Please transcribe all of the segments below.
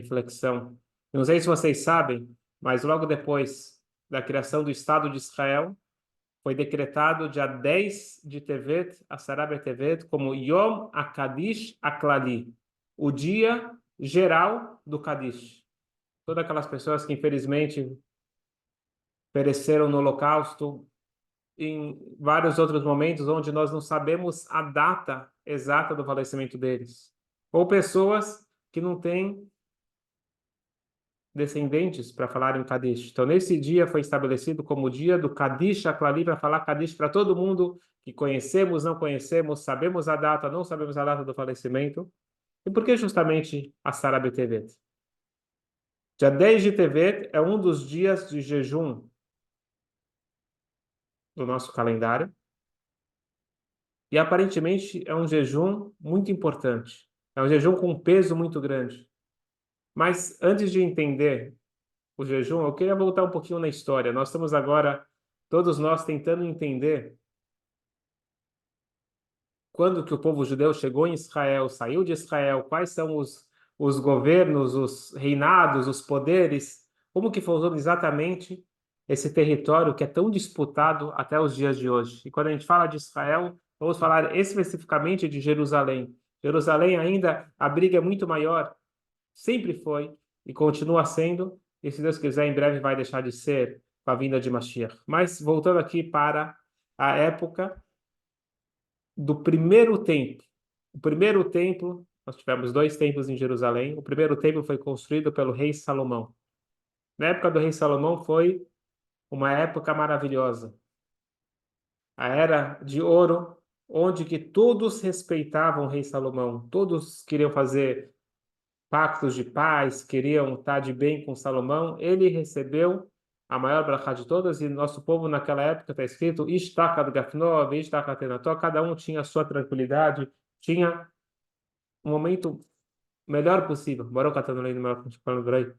reflexão. Eu não sei se vocês sabem, mas logo depois da criação do Estado de Israel, foi decretado dia 10 de Tevet, Asara B'Tevet, como Yom HaKadish HaKlali, o dia geral do Kadish. Todas aquelas pessoas que infelizmente pereceram no Holocausto, em vários outros momentos onde nós não sabemos a data exata do falecimento deles. Ou pessoas que não têm descendentes para falar em Kadish. Então, nesse dia foi estabelecido como o dia do Kadish HaKlali, para falar Kadish para todo mundo que conhecemos, não conhecemos, sabemos a data, não sabemos a data do falecimento. E por que justamente a Sara B'Tevet? Dia 10 de Tevet é um dos dias de jejum do nosso calendário. E aparentemente é um jejum muito importante. É um jejum com um peso muito grande. Mas antes de entender o jejum, eu queria voltar um pouquinho na história. Nós estamos agora, todos nós, tentando entender quando que o povo judeu chegou em Israel, saiu de Israel, quais são os governos, os reinados, os poderes, como que funciona exatamente esse território que é tão disputado até os dias de hoje. E quando a gente fala de Israel, vamos falar especificamente de Jerusalém. Jerusalém ainda, a briga é muito maior, sempre foi e continua sendo, e se Deus quiser, em breve vai deixar de ser com a vinda de Mashiach. Mas voltando aqui para a época do primeiro templo. O primeiro templo, nós tivemos dois templos em Jerusalém. O primeiro templo foi construído pelo rei Salomão. Na época do rei Salomão foi uma época maravilhosa. A era de ouro, onde que todos respeitavam o rei Salomão. Todos queriam fazer pactos de paz, queriam estar de bem com Salomão. Ele recebeu a maior brachá de todas, e nosso povo naquela época está escrito Ishtakat Gafno, Ishtakat Enató, cada um tinha a sua tranquilidade, tinha um momento melhor possível. Bora catando lei do melhor falando por aí.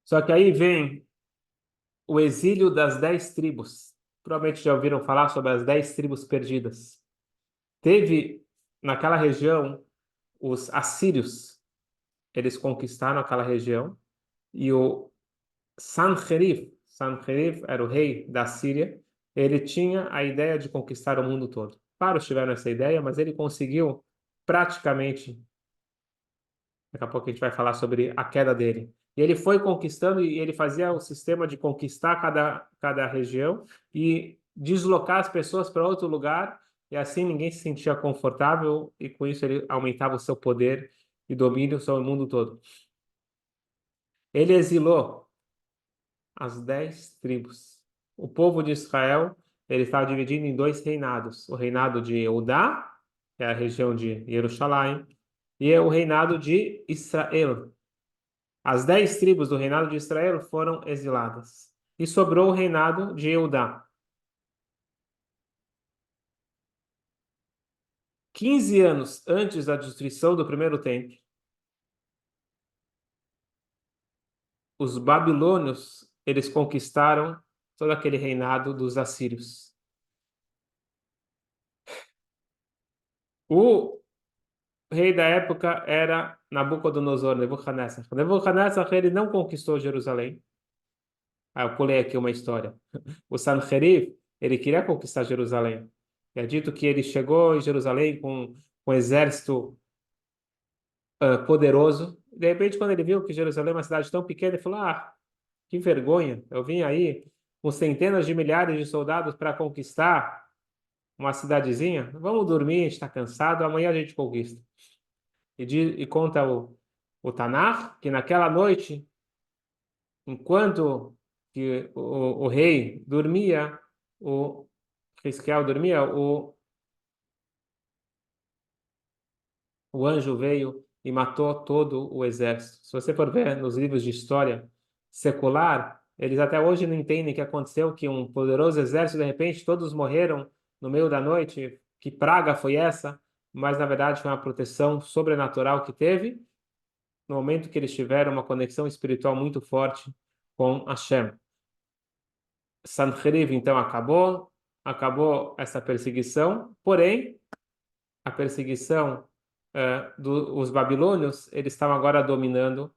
Só que aí vem o exílio das 10 tribos. Provavelmente já ouviram falar sobre as 10 tribos perdidas. Teve naquela região os assírios, eles conquistaram aquela região, e o Sanherib era o rei da Síria, ele tinha a ideia de conquistar o mundo todo. Vários tiveram essa ideia, mas ele conseguiu praticamente. Daqui a pouco a gente vai falar sobre a queda dele. E ele foi conquistando, e ele fazia o sistema de conquistar cada região e deslocar as pessoas para outro lugar, e assim ninguém se sentia confortável, e com isso ele aumentava o seu poder e domínio sobre o mundo todo. Ele exilou as 10 tribos. O povo de Israel, ele estava dividido em dois reinados: o reinado de Eudá, que é a região de Jerusalém, e o reinado de Israel. As 10 tribos do reinado de Israel foram exiladas. E sobrou o reinado de Eudá. 15 anos antes da destruição do primeiro templo, os babilônios, eles conquistaram todo aquele reinado dos assírios. O rei da época era Nabucodonosor, Nebuchadnezzar. Nebuchadnezzar, ele não conquistou Jerusalém. Eu pulei aqui uma história. O Sanherib, ele queria conquistar Jerusalém. É dito que ele chegou em Jerusalém com um exército poderoso. De repente, quando ele viu que Jerusalém é uma cidade tão pequena, ele falou: Ah, que vergonha! Eu vim aí com centenas de milhares de soldados para conquistar uma cidadezinha. Vamos dormir, a gente está cansado, amanhã a gente conquista. E conta o Tanakh que naquela noite, enquanto que o rei dormia, o Hisquiel dormia, o anjo veio e matou todo o exército. Se você for ver nos livros de história secular, eles até hoje não entendem o que aconteceu, que um poderoso exército, de repente, todos morreram no meio da noite. Que praga foi essa? Mas, na verdade, foi uma proteção sobrenatural que teve no momento que eles tiveram uma conexão espiritual muito forte com Hashem. Sanherib, então, acabou essa perseguição, porém, a perseguição os babilônios, eles estavam agora dominando.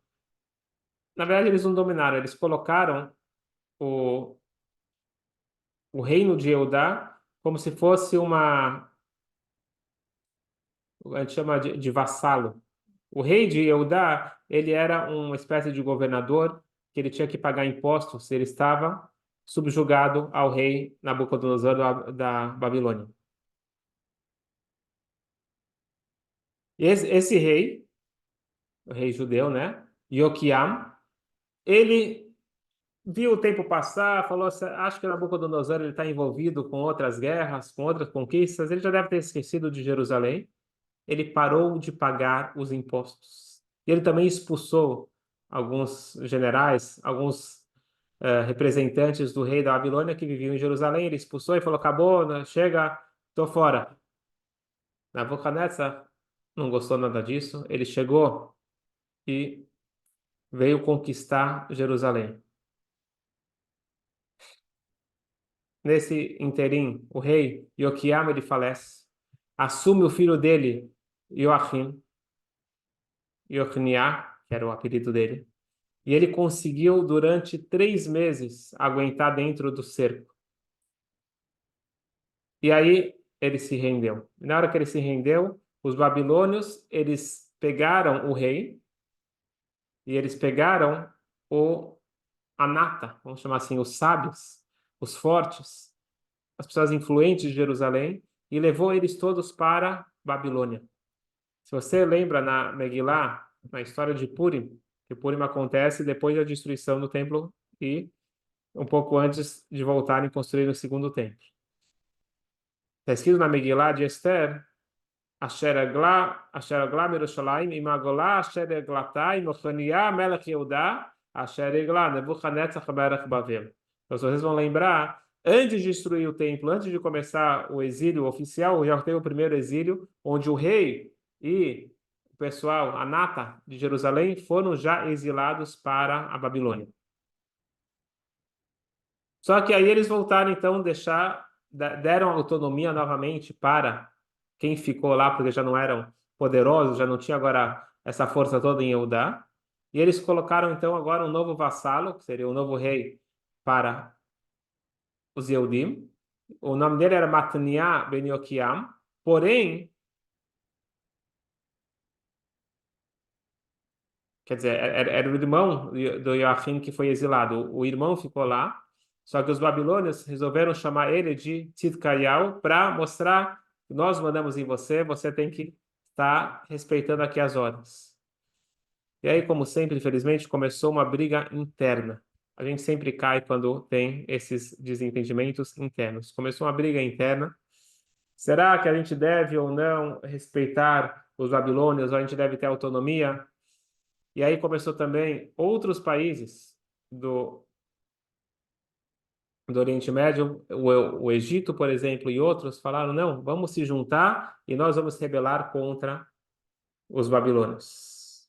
Na verdade, eles não dominaram, eles colocaram o, o reino de Eudá como se fosse a gente chama de vassalo. O rei de Eudá, ele era uma espécie de governador que ele tinha que pagar impostos se ele estava subjugado ao rei Nabucodonosor da Babilônia. E esse rei, o rei judeu, né, Ioquiam, ele viu o tempo passar, falou assim, acho que Nabucodonosor ele está envolvido com outras guerras, com outras conquistas, ele já deve ter esquecido de Jerusalém. Ele parou de pagar os impostos. E ele também expulsou alguns generais, alguns representantes do rei da Babilônia que viviam em Jerusalém. Ele expulsou e falou: acabou, né? Chega, estou fora. Nabucodonosor não gostou nada disso. Ele chegou e veio conquistar Jerusalém. Nesse interim, o rei Ioquiam ele falece, assume o filho dele, Joachim, Iochniá, que era o apelido dele, e ele conseguiu durante 3 meses aguentar dentro do cerco. E aí ele se rendeu. E na hora que ele se rendeu, os babilônios eles pegaram o rei e eles pegaram o a nata, vamos chamar assim, os sábios, os fortes, as pessoas influentes de Jerusalém, e levou eles todos para Babilônia. Se você lembra na Megilá, na história de Purim, que Purim acontece depois da destruição do templo e um pouco antes de voltarem a construir o segundo templo. Está escrito na Megilá de Esther, Asher Egla Mirushalayim, Imagolá, Asher Eglatá, Imochaniá, Melech Yehudá, Asher Egla, Nebuchadnezzar Melech Bavel. Então, se vocês vão lembrar, antes de destruir o templo, antes de começar o exílio oficial, já teve o primeiro exílio, onde o rei e o pessoal, a nata de Jerusalém, foram já exilados para a Babilônia. Só que aí eles voltaram, então, deram autonomia novamente para quem ficou lá, porque já não eram poderosos, já não tinha agora essa força toda em Eudá. E eles colocaram, então, agora um novo vassalo, que seria o novo rei para os Eudim. O nome dele era Mataniah ben Yoquiam. Porém, quer dizer, era o irmão do Joachim que foi exilado. O irmão ficou lá, só que os babilônios resolveram chamar ele de Tzidkiyahu para mostrar que nós mandamos em você, você tem que estar respeitando aqui as ordens. E aí, como sempre, infelizmente, começou uma briga interna. A gente sempre cai quando tem esses desentendimentos internos. Começou uma briga interna. Será que a gente deve ou não respeitar os babilônios, ou a gente deve ter autonomia? E aí começou também outros países do Oriente Médio, o Egito, por exemplo, e outros falaram, não, vamos se juntar e nós vamos rebelar contra os babilônios.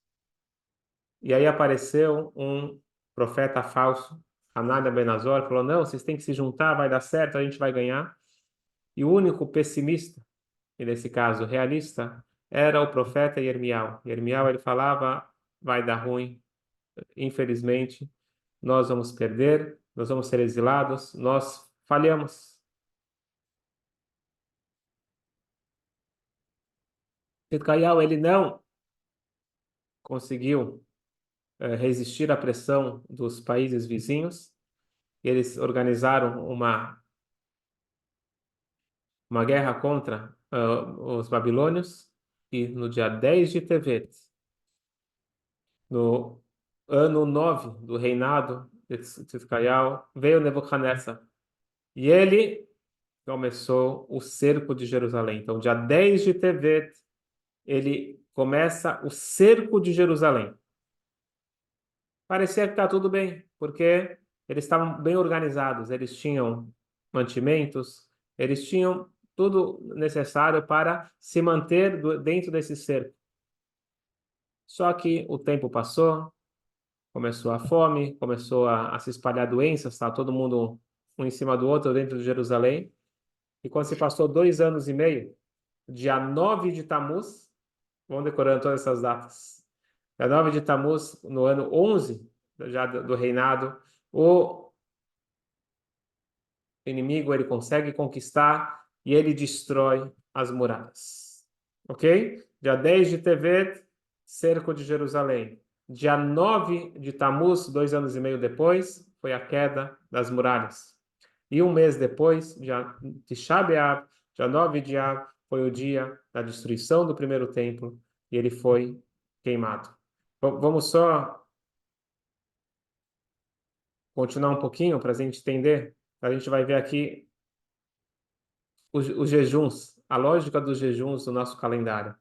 E aí apareceu um profeta falso, Hanania Ben Azor, falou, não, vocês têm que se juntar, vai dar certo, a gente vai ganhar. E o único pessimista, e nesse caso realista, era o profeta Yermiau. Yermiau, ele falava, vai dar ruim, infelizmente, nós vamos perder, nós vamos ser exilados, nós falhamos. Tzidkiyahu, ele não conseguiu resistir à pressão dos países vizinhos. Eles organizaram uma guerra contra os babilônios e no dia 10 de Tevet, no ano 9 do reinado de Tzidkiyahu, veio Nebuchadnezzar e ele começou o cerco de Jerusalém. Então, dia 10 de Tevet, ele começa o cerco de Jerusalém. Parecia que está tudo bem, porque eles estavam bem organizados, eles tinham mantimentos, eles tinham tudo necessário para se manter dentro desse cerco. Só que o tempo passou, começou a fome, começou a se espalhar doenças, tá todo mundo um em cima do outro dentro de Jerusalém. E quando se passou 2 anos e meio, dia 9 de Tammuz, Vão decorando todas essas datas. Dia 9 de Tammuz, no ano 11 já do reinado, o inimigo ele consegue conquistar e ele destrói as muralhas. Ok? Dia 10 de Tevet, cerco de Jerusalém. Dia 9 de Tammuz, 2 anos e meio depois, foi a queda das muralhas. E um mês depois, dia de Tisha B'Av, dia 9 de Av, foi o dia da destruição do primeiro templo e ele foi queimado. Vamos só continuar um pouquinho para a gente entender. A gente vai ver aqui os jejuns, a lógica dos jejuns do nosso calendário.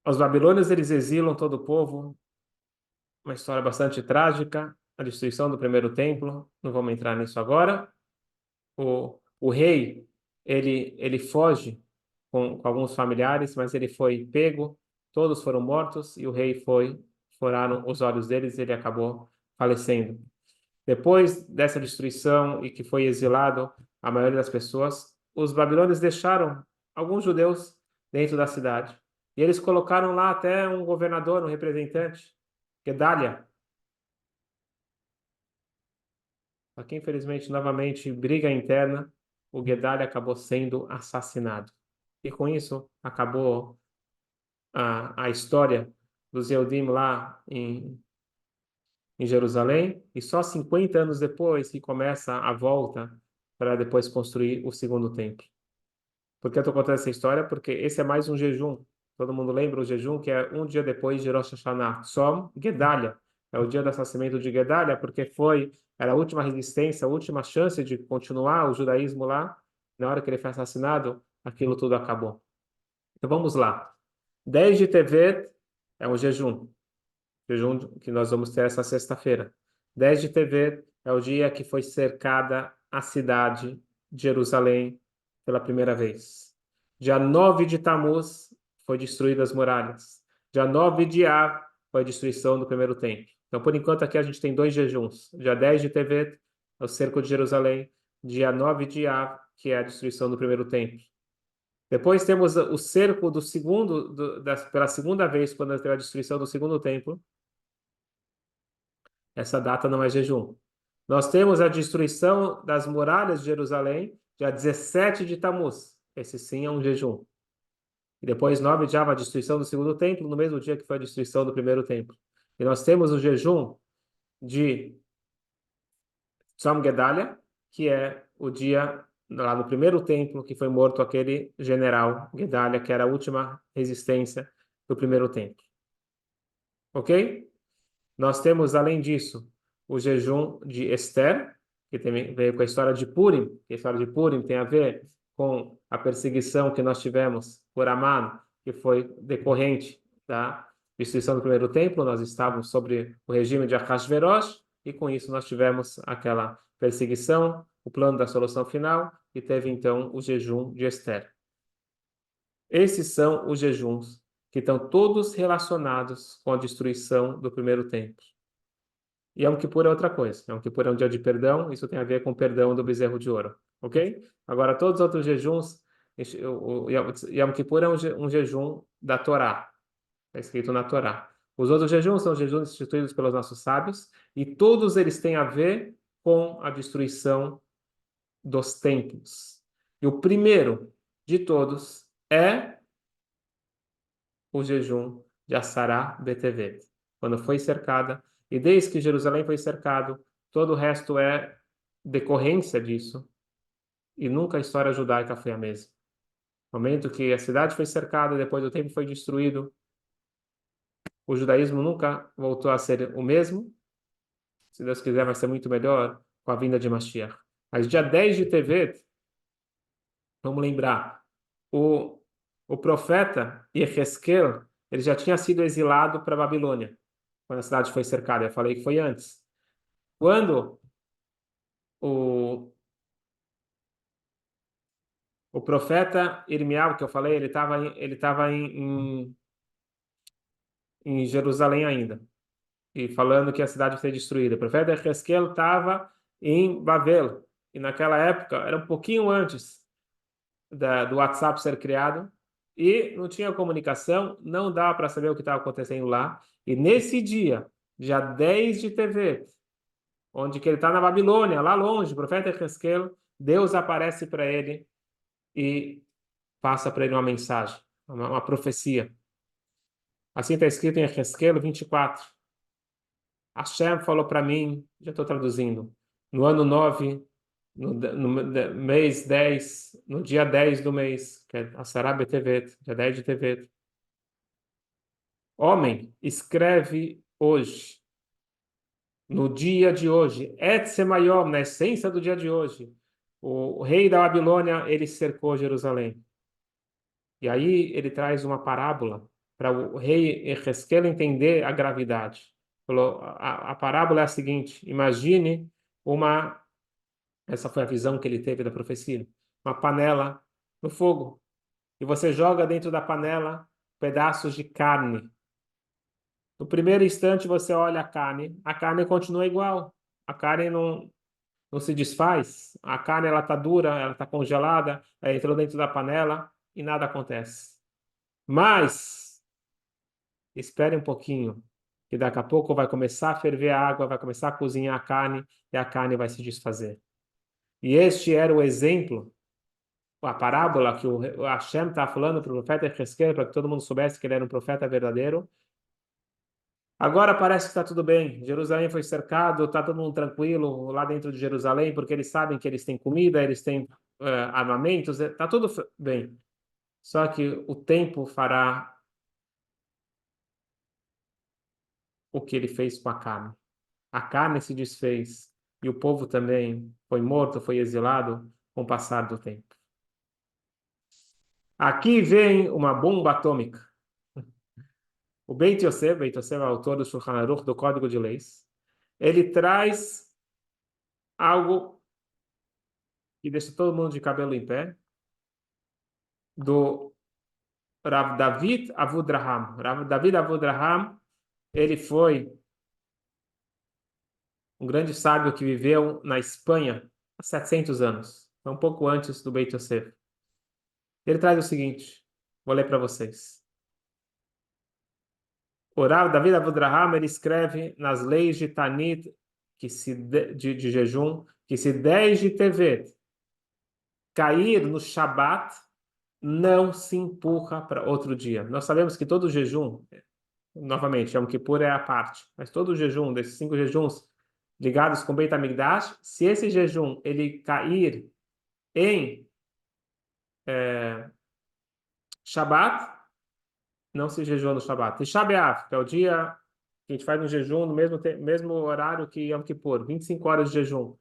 Os babilônios, eles exilam todo o povo, uma história bastante trágica, a destruição do primeiro templo, não vamos entrar nisso agora. O rei, ele foge com alguns familiares, mas ele foi pego, todos foram mortos e o rei furaram os olhos deles e ele acabou falecendo. Depois dessa destruição e que foi exilado a maioria das pessoas, os babilônios deixaram alguns judeus dentro da cidade. E eles colocaram lá até um governador, um representante, Gedalia. Só que, infelizmente, novamente, briga interna, o Gedalia acabou sendo assassinado. E com isso, acabou a história dos Eudim lá em Jerusalém, e só 50 anos depois que começa a volta para depois construir o segundo templo. Por que eu estou contando essa história? Porque esse é mais um jejum. Todo mundo lembra o jejum, que é um dia depois de Rosh Hashanah. Som Gedalia. É o dia do assassinato de Gedalia, porque era a última resistência, a última chance de continuar o judaísmo lá. Na hora que ele foi assassinado, aquilo tudo acabou. Então vamos lá. 10 de Tevet é um jejum que nós vamos ter essa sexta-feira. 10 de Tevet é o dia que foi cercada a cidade de Jerusalém pela primeira vez. Dia 9 de Tammuz foi destruídas as muralhas. Dia 9 de Av foi a destruição do primeiro templo. Então, por enquanto, aqui a gente tem dois jejuns. Dia 10 de Tevet é o cerco de Jerusalém. Dia 9 de Av, que é a destruição do primeiro templo. Depois temos o cerco do segundo, pela segunda vez, quando teve a destruição do segundo templo. Essa data não é jejum. Nós temos a destruição das muralhas de Jerusalém, dia 17 de Tammuz. Esse sim é um jejum. E depois 9 de Av, a destruição do segundo templo, no mesmo dia que foi a destruição do primeiro templo. E nós temos o jejum de Tzom Gedalia, que é o dia lá no primeiro templo que foi morto aquele general Gedalia, que era a última resistência do primeiro templo. Ok? Nós temos, além disso, o jejum de Esther, que também veio com a história de Purim, que a história de Purim tem a ver com a perseguição que nós tivemos por Amã, que foi decorrente da destruição do primeiro templo. Nós estávamos sobre o regime de Ahasverosh, e com isso nós tivemos aquela perseguição, o plano da solução final, e teve então o jejum de Esther. Esses são os jejuns que estão todos relacionados com a destruição do primeiro templo. E Yom Kippur é outra coisa. Yom Kippur é um dia de perdão, isso tem a ver com o perdão do bezerro de ouro, ok? Agora, todos os outros jejuns, o Yom Kippur é um jejum da Torá, está escrito na Torá. Os outros jejuns são jejuns instituídos pelos nossos sábios, e todos eles têm a ver com a destruição dos templos. E o primeiro de todos é o jejum de Assará Betevet, quando foi cercada, e desde que Jerusalém foi cercado, todo o resto é decorrência disso, e nunca a história judaica foi a mesma. No momento que a cidade foi cercada, depois o templo foi destruído, o judaísmo nunca voltou a ser o mesmo. Se Deus quiser, vai ser muito melhor com a vinda de Mashiach. Mas dia 10 de Tevet, vamos lembrar, o, o profeta Yehezkel, ele já tinha sido exilado para a Babilônia, quando a cidade foi cercada. Eu falei que foi antes. Quando o, o profeta Irmial, que eu falei, em Jerusalém ainda, e falando que a cidade ia ser destruída. O profeta Ezequiel estava em Babel, e naquela época, era um pouquinho antes do WhatsApp ser criado e não tinha comunicação, não dava para saber o que estava acontecendo lá. E nesse dia, dia 10 de TV, onde que ele está na Babilônia, lá longe, o profeta Ezequiel, Deus aparece para ele e passa para ele uma mensagem, uma profecia. Assim está escrito em Ezequiel 24. Hashem falou para mim, já estou traduzindo, no ano 9, no mês 10, no dia 10 do mês, que é a Sará Betevet, dia 10 de Tevet. Homem, escreve hoje, no dia de hoje, Etzemayom, na essência do dia de hoje, o rei da Babilônia, ele cercou Jerusalém. E aí ele traz uma parábola para o rei Ezequiel entender a gravidade. Falou, a parábola é a seguinte: imagine uma, essa foi a visão que ele teve da profecia, uma panela no fogo, e você joga dentro da panela pedaços de carne. No primeiro instante você olha a carne continua igual, a carne não se desfaz, a carne ela está dura, ela está congelada, ela entrou dentro da panela e nada acontece. Mas espere um pouquinho, que daqui a pouco vai começar a ferver a água, vai começar a cozinhar a carne e a carne vai se desfazer. E este era o exemplo, a parábola que o Hashem está falando para o profeta Ezequiel, para que todo mundo soubesse que ele era um profeta verdadeiro. Agora parece que está tudo bem. Jerusalém foi cercado, está todo mundo tranquilo lá dentro de Jerusalém, porque eles sabem que eles têm comida, eles têm armamentos, está tudo bem. Só que o tempo fará o que ele fez com a carne. A carne se desfez e o povo também foi morto, foi exilado com o passar do tempo. Aqui vem uma bomba atômica. O Beit Yosef é o autor do Shulchan Aruch, do Código de Leis, ele traz algo que deixa todo mundo de cabelo em pé, do Rav David Avudraham. Rav David Avudraham, ele foi um grande sábio que viveu na Espanha há 700 anos, um pouco antes do Beit Yosef. Ele traz o seguinte, vou ler para vocês. O Rav David Avudraham, ele escreve nas leis de Tanit, de jejum, que se 10 de Tevet cair no Shabat, não se empurra para outro dia. Nós sabemos que todo jejum, novamente, Yom Kippur é a parte, mas todo jejum, desses 5 jejuns ligados com Beit HaMikdash, se esse jejum ele cair em Shabat, não se jejua no Shabat. Tisha B'Av, que é o dia que a gente faz no jejum no mesmo horário que Yom Kippur, 25 horas de jejum.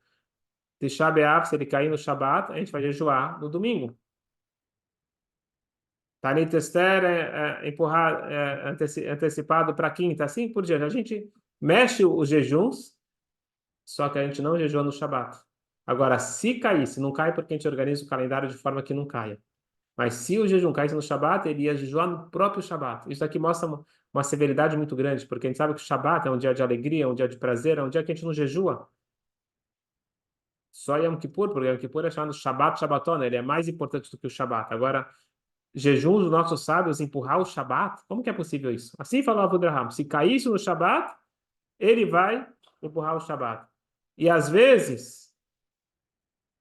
Tisha B'Av, se ele cair no Shabat, a gente vai jejuar no domingo. Tanit Esther empurrar antecipado para quinta, assim por diante. A gente mexe os jejuns, só que a gente não jejua no Shabat. Agora, se cair, se não cai, porque a gente organiza o calendário de forma que não caia. Mas se o jejum caísse no Shabat, ele ia jejuar no próprio Shabat. Isso aqui mostra uma severidade muito grande, porque a gente sabe que o Shabat é um dia de alegria, é um dia de prazer, é um dia que a gente não jejua. Só Yom Kippur, porque Yom Kippur é chamado Shabbat Shabbaton, ele é mais importante do que o Shabat. Agora, jejum dos nossos sábios empurrar o Shabat, como que é possível isso? Assim falava Abraham, se caísse no Shabat, ele vai empurrar o Shabat. E às vezes,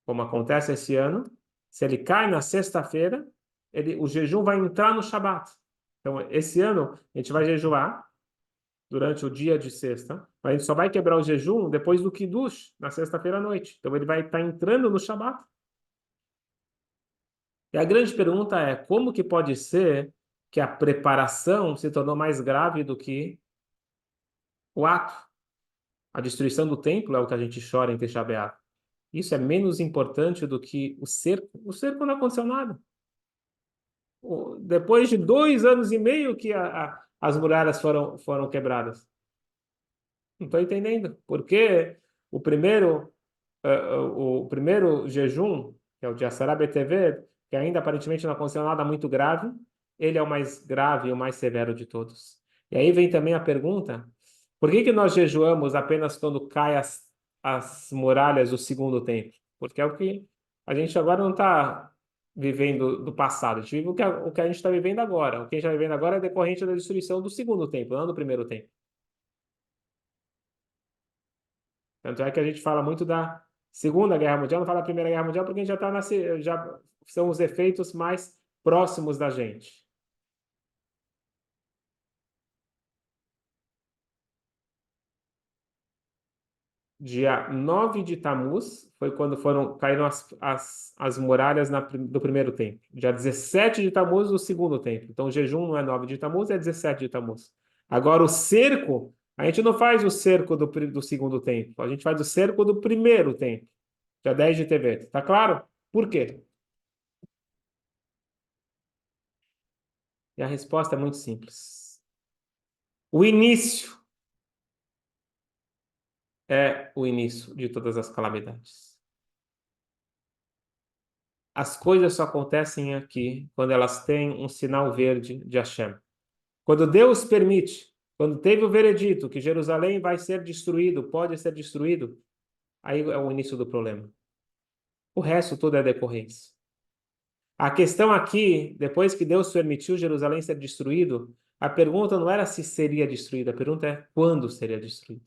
como acontece esse ano, se ele cai na sexta-feira, o jejum vai entrar no Shabat. Então, esse ano, a gente vai jejuar durante o dia de sexta, mas a gente só vai quebrar o jejum depois do Kiddush, na sexta-feira à noite. Então, ele vai estar entrando no Shabat. E a grande pergunta é, como que pode ser que a preparação se tornou mais grave do que o ato? A destruição do templo é o que a gente chora em Tisha B'Av. Isso é menos importante do que o cerco. O cerco não aconteceu nada. Depois de 2 anos e meio que as muralhas foram quebradas. Não estou entendendo. Porque o primeiro, o primeiro jejum, que é o de Asará BTV, que ainda aparentemente não aconteceu nada muito grave, ele é o mais grave e o mais severo de todos. E aí vem também a pergunta, por que que nós jejuamos apenas quando caem as muralhas do segundo templo? Porque é o que a gente agora não está vivendo do passado, a gente vive o que a gente está vivendo agora. O que a gente está vivendo agora é decorrente da destruição do segundo templo, não do primeiro templo. Tanto é que a gente fala muito da Segunda Guerra Mundial, não fala da Primeira Guerra Mundial, porque a gente já está já são os efeitos mais próximos da gente. Dia 9 de Tammuz foi quando caíram as muralhas do primeiro templo. Dia 17 de Tammuz, do segundo templo. Então, o jejum não é 9 de Tammuz, é 17 de Tammuz. Agora, o cerco, a gente não faz o cerco do segundo templo, a gente faz o cerco do primeiro templo. Dia 10 de Tevet. Tá claro? Por quê? E a resposta é muito simples. O início é o início de todas as calamidades. As coisas só acontecem aqui quando elas têm um sinal verde de Hashem. Quando Deus permite, quando teve o veredito que Jerusalém vai ser destruído, pode ser destruído, aí é o início do problema. O resto tudo é decorrência. A questão aqui, depois que Deus permitiu Jerusalém ser destruído, a pergunta não era se seria destruído, a pergunta é quando seria destruído.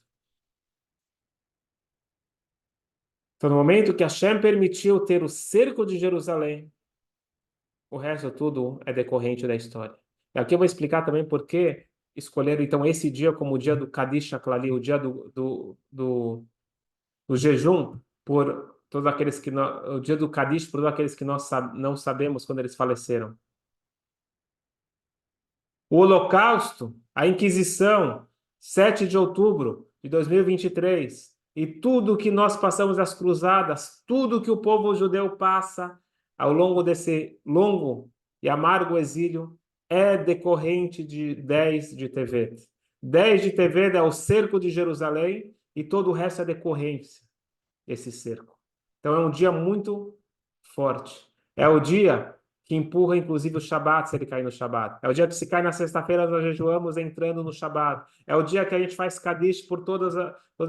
Então, no momento que Hashem permitiu ter o cerco de Jerusalém, o resto tudo é decorrente da história. E aqui eu vou explicar também por que escolheram, então, esse dia como o dia do Kadish Aklali, o dia do jejum, por todos aqueles que o dia do Kadish, por todos aqueles que nós não sabemos quando eles faleceram. O Holocausto, a Inquisição, 7 de outubro de 2023, e tudo que nós passamos as cruzadas, tudo que o povo judeu passa ao longo desse longo e amargo exílio, é decorrente de 10 de Tevet. 10 de Tevet é o cerco de Jerusalém e todo o resto é decorrência desse cerco. Então é um dia muito forte. É o dia que empurra, inclusive, o Shabat, se ele cair no Shabat. É o dia que se cai na sexta-feira, nós jejuamos entrando no Shabat. É o dia que a gente faz Kadish por todos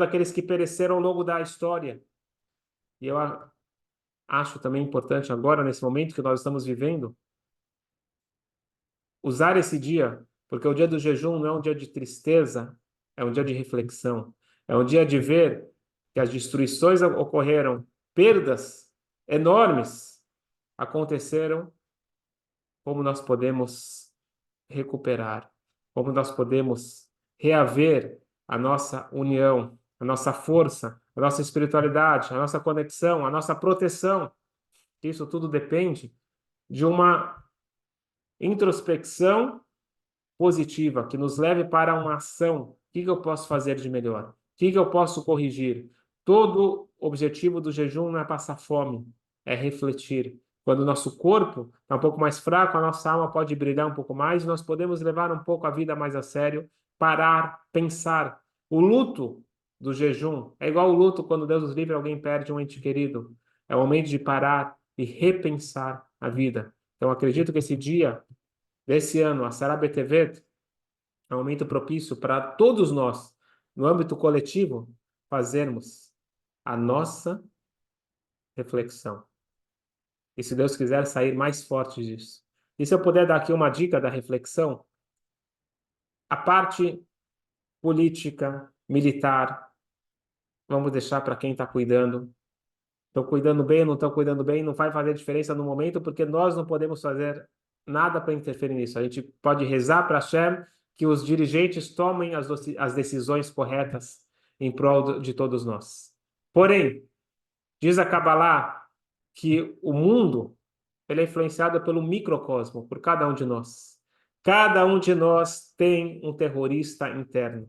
aqueles que pereceram ao longo da história. E eu acho também importante agora, nesse momento que nós estamos vivendo, usar esse dia, porque o dia do jejum não é um dia de tristeza, é um dia de reflexão. É um dia de ver que as destruições ocorreram, perdas enormes aconteceram, como nós podemos recuperar, como nós podemos reaver a nossa união, a nossa força, a nossa espiritualidade, a nossa conexão, a nossa proteção. Isso tudo depende de uma introspecção positiva que nos leve para uma ação. O que eu posso fazer de melhor? O que eu posso corrigir? Todo objetivo do jejum não é passar fome, é refletir. Quando o nosso corpo está um pouco mais fraco, a nossa alma pode brilhar um pouco mais, nós podemos levar um pouco a vida mais a sério, parar, pensar. O luto do jejum é igual o luto quando Deus nos livre, alguém perde um ente querido. É o momento de parar e repensar a vida. Então, acredito que esse dia desse ano, a Sarah Betevet, é um momento propício para todos nós, no âmbito coletivo, fazermos a nossa reflexão. E se Deus quiser, sair mais forte disso. E se eu puder dar aqui uma dica da reflexão, a parte política, militar, vamos deixar para quem está cuidando. Estão cuidando bem ou não estão cuidando bem, não vai fazer diferença no momento, porque nós não podemos fazer nada para interferir nisso. A gente pode rezar para Hashem que os dirigentes tomem as decisões corretas em prol de todos nós. Porém, diz a Kabbalah que o mundo ele é influenciado pelo microcosmo, por cada um de nós. Cada um de nós tem um terrorista interno.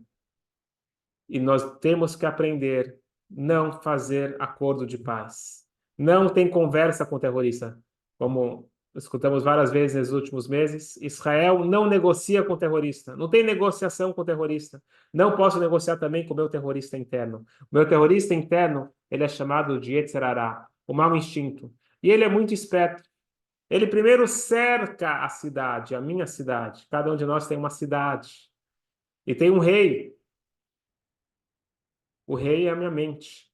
E nós temos que aprender não fazer acordo de paz. Não tem conversa com terrorista. Como escutamos várias vezes nos últimos meses, Israel não negocia com terrorista. Não tem negociação com terrorista. Não posso negociar também com o meu terrorista interno. O meu terrorista interno, ele é chamado de Yetzer Hara, o mau instinto. E ele é muito esperto. Ele primeiro cerca a cidade, a minha cidade. Cada um de nós tem uma cidade. E tem um rei. O rei é a minha mente.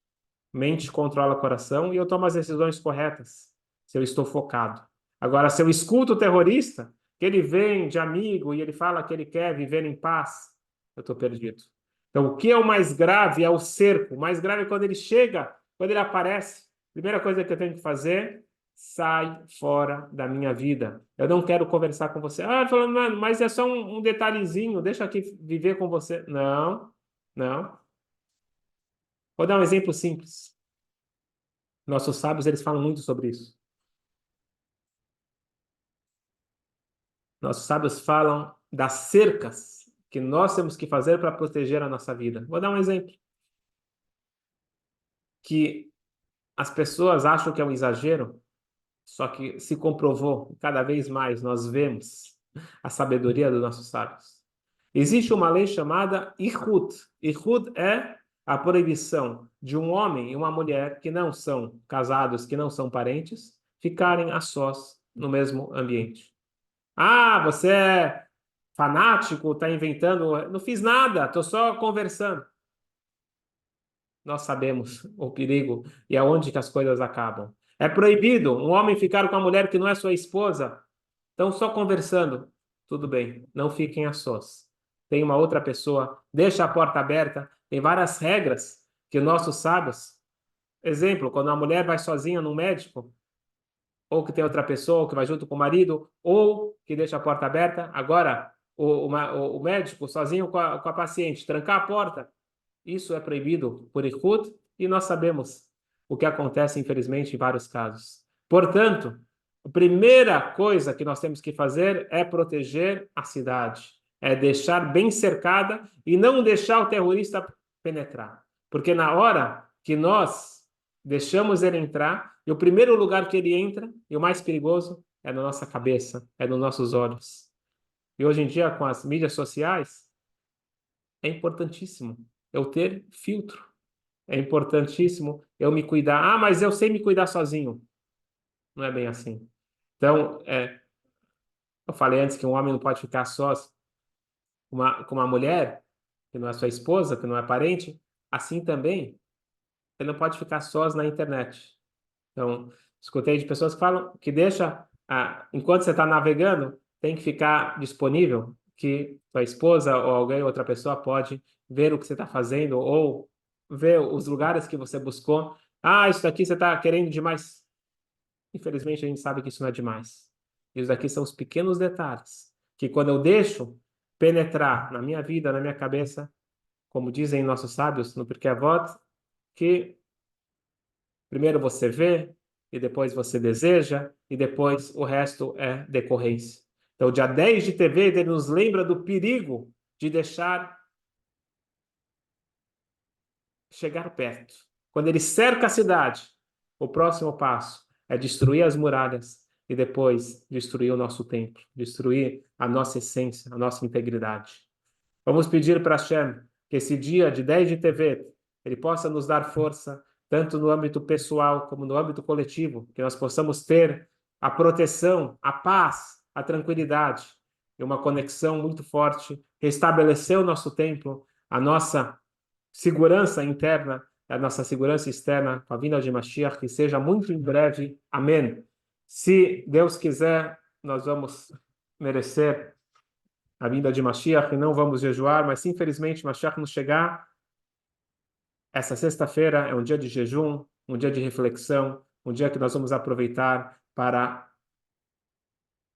Mente controla o coração e eu tomo as decisões corretas se eu estou focado. Agora, se eu escuto o terrorista, que ele vem de amigo e ele fala que ele quer viver em paz, eu estou perdido. Então, o que é o mais grave é o cerco. O mais grave é quando ele chega, quando ele aparece. Primeira coisa que eu tenho que fazer, sai fora da minha vida. Eu não quero conversar com você. Ah, falando, mano, mas é só um detalhezinho, deixa aqui viver com você. Não, não. Vou dar um exemplo simples. Nossos sábios, eles falam muito sobre isso. Nossos sábios falam das cercas que nós temos que fazer para proteger a nossa vida. Vou dar um exemplo. Que as pessoas acham que é um exagero, só que se comprovou, cada vez mais nós vemos a sabedoria dos nossos sábios. Existe uma lei chamada Ihud. Ihud é a proibição de um homem e uma mulher que não são casados, que não são parentes, ficarem a sós no mesmo ambiente. Ah, você é fanático, está inventando. Não fiz nada, estou só conversando. Nós sabemos o perigo e aonde que as coisas acabam. É proibido um homem ficar com a mulher que não é sua esposa. Estão só conversando. Tudo bem, não fiquem a sós. Tem uma outra pessoa, deixa a porta aberta. Tem várias regras que nossos sábios. Exemplo, quando a mulher vai sozinha no médico, ou que tem outra pessoa, ou que vai junto com o marido, ou que deixa a porta aberta. Agora, o médico sozinho com a paciente, trancar a porta. Isso é proibido por Ihud e nós sabemos o que acontece, infelizmente, em vários casos. Portanto, a primeira coisa que nós temos que fazer é proteger a cidade, é deixar bem cercada e não deixar o terrorista penetrar. Porque na hora que nós deixamos ele entrar, e o primeiro lugar que ele entra, e o mais perigoso, é na nossa cabeça, é nos nossos olhos. E hoje em dia, com as mídias sociais, é importantíssimo eu ter filtro. É importantíssimo eu me cuidar. Ah, mas eu sei me cuidar sozinho. Não é bem assim. Então, eu falei antes que um homem não pode ficar só com uma mulher, que não é sua esposa, que não é parente. Assim também, ele não pode ficar sós na internet. Então, escutei de pessoas que falam que deixa, enquanto você está navegando, tem que ficar disponível, que sua esposa ou alguém, outra pessoa pode ver o que você está fazendo ou ver os lugares que você buscou. Ah, isso daqui você está querendo demais. Infelizmente, a gente sabe que isso não é demais. Isso daqui são os pequenos detalhes que quando eu deixo penetrar na minha vida, na minha cabeça, como dizem nossos sábios no Pirkei Avot, que primeiro você vê, e depois você deseja, e depois o resto é decorrência. Então, o dia 10 de TV, ele nos lembra do perigo de deixar chegar perto. Quando ele cerca a cidade, o próximo passo é destruir as muralhas e depois destruir o nosso templo, destruir a nossa essência, a nossa integridade. Vamos pedir para Hashem que esse dia de 10 de TV ele possa nos dar força, tanto no âmbito pessoal como no âmbito coletivo, que nós possamos ter a proteção, a paz, a tranquilidade e uma conexão muito forte, restabelecer o nosso templo, a nossa segurança interna, a nossa segurança externa, com a vinda de Mashiach, que seja muito em breve. Amém. Se Deus quiser, nós vamos merecer a vinda de Mashiach e não vamos jejuar, mas se infelizmente Mashiach nos chegar, essa sexta-feira é um dia de jejum, um dia de reflexão, um dia que nós vamos aproveitar para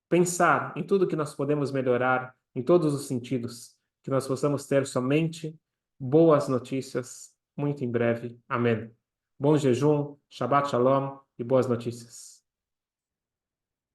pensar em tudo que nós podemos melhorar, em todos os sentidos, que nós possamos ter somente boas notícias muito em breve. Amém. Bom jejum, Shabbat Shalom e boas notícias.